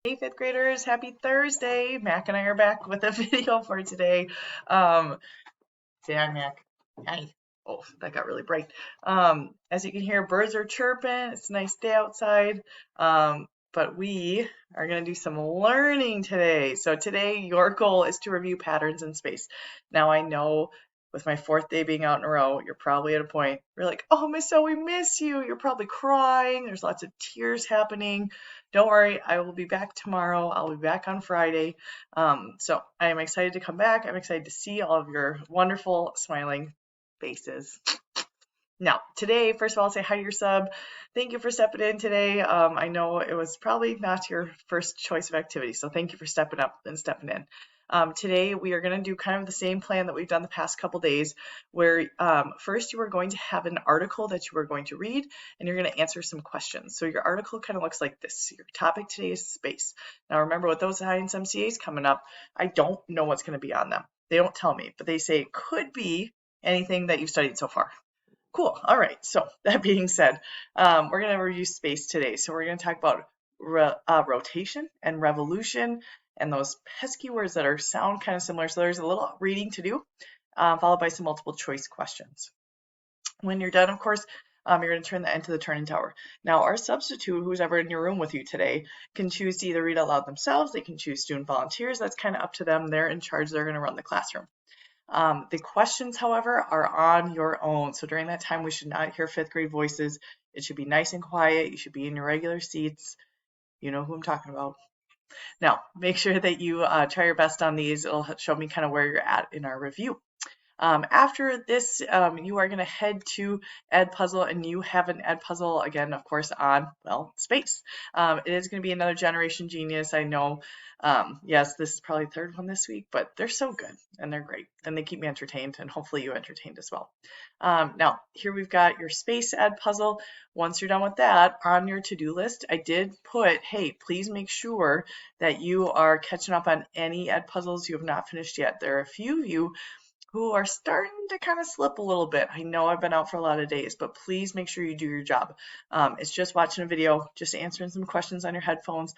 Hey, fifth graders, happy Thursday. Mac and I are back with a video for today. Um, Say hi, Mac. Hi. Oh, that got really bright. As you can hear, birds are chirping. It's a nice day outside. But we are going to do some learning today. So today, your goal is to review patterns in space. Now, I know with my fourth day being out in a row, you're probably at a point where you're like, oh, Miss O, we miss you. You're probably crying. There's lots of tears happening. Don't worry, I will be back tomorrow. I'll be back on Friday. So I am excited to come back. I'm excited to see all of your wonderful smiling faces. Now, today, first of all, I'll say hi to your sub. Thank you for stepping in today. I know it was probably not your first choice of activity, so thank you for stepping up and stepping in. Today, we are going to do kind of the same plan that we've done the past couple days, where first you are going to have an article that you are going to read, and you're going to answer some questions. So your article kind of looks like this. Your topic today is space. Now, remember, with those science MCAs coming up, I don't know what's going to be on them. They don't tell me, but they say it could be anything that you've studied so far. Cool. All right. So that being said, we're going to review space today. So we're going to talk about rotation and revolution and those pesky words that are sound kind of similar. So there's a little reading to do, followed by some multiple choice questions. When you're done, of course, you're going to turn that into the turning tower. Now, our substitute, who's ever in your room with you today, can choose to either read out loud themselves. They can choose student volunteers. That's kind of up to them. They're in charge. They're going to run the classroom. The questions, however, are on your own. So during that time, we should not hear fifth grade voices. It should be nice and quiet. You should be in your regular seats. You know who I'm talking about. Now, make sure that you try your best on these. It'll show me kind of where you're at in our review. After this, you are going to head to Edpuzzle, and you have an Edpuzzle, again, of course, on, well, space. It is going to be another Generation Genius, I know. Yes, this is probably the third one this week, but they're so good, and they're great, and they keep me entertained, and hopefully you entertained as well. Now, here we've got your space Edpuzzle. Once you're done with that, on your to-do list, I did put, hey, please make sure that you are catching up on any Edpuzzles you have not finished yet. There are a few of you who are starting to kind of slip a little bit. I know I've been out for a lot of days, but please make sure you do your job. It's just watching a video, just answering some questions on your headphones.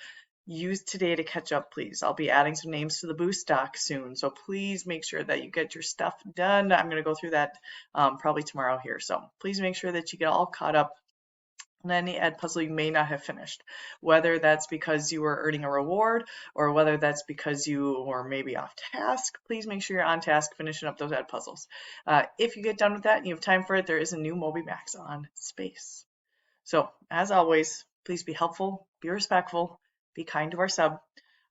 Use today to catch up, please. I'll be adding some names to the boost doc soon, so please make sure that you get your stuff done. I'm going to go through that probably tomorrow here, so please make sure that you get all caught up on any Edpuzzle you may not have finished, whether that's because you were earning a reward or whether that's because you were maybe off task. Please make sure you're on task finishing up those Edpuzzles. If you get done with that and you have time for it, there is a new Mobymax on space. So as always, please be helpful, be respectful, be kind to our sub.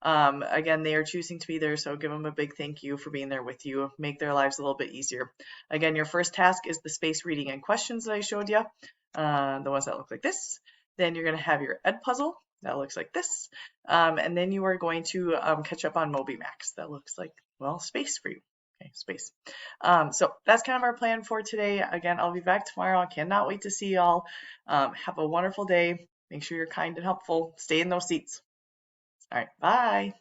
Again, they are choosing to be there, so give them a big thank you for being there with you. Make their lives a little bit easier. Again, your first task is the space reading and questions that I showed you, the ones that look like this. Then you're going to have your Edpuzzle that looks like this, and then you are going to catch up on Mobymax that looks like, well, space for you. Okay, space. So that's kind of our plan for today. Again, I'll be back tomorrow. I cannot wait to see y'all. Have a wonderful day. Make sure you're kind and helpful. Stay in those seats. All right, bye.